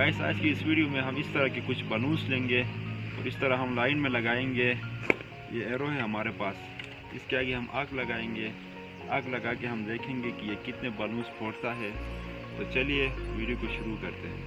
Guys आज की इस वीडियो में हम इस तरह के कुछ बलून्स लेंगे और इस तरह हम लाइन में लगाएंगे। ये एरो है हमारे पास, इसके आगे हम आग लगाएंगे। आग लगा के हम देखेंगे कि ये कितने बलून्स फोड़ता है। तो चलिए वीडियो को शुरू करते हैं।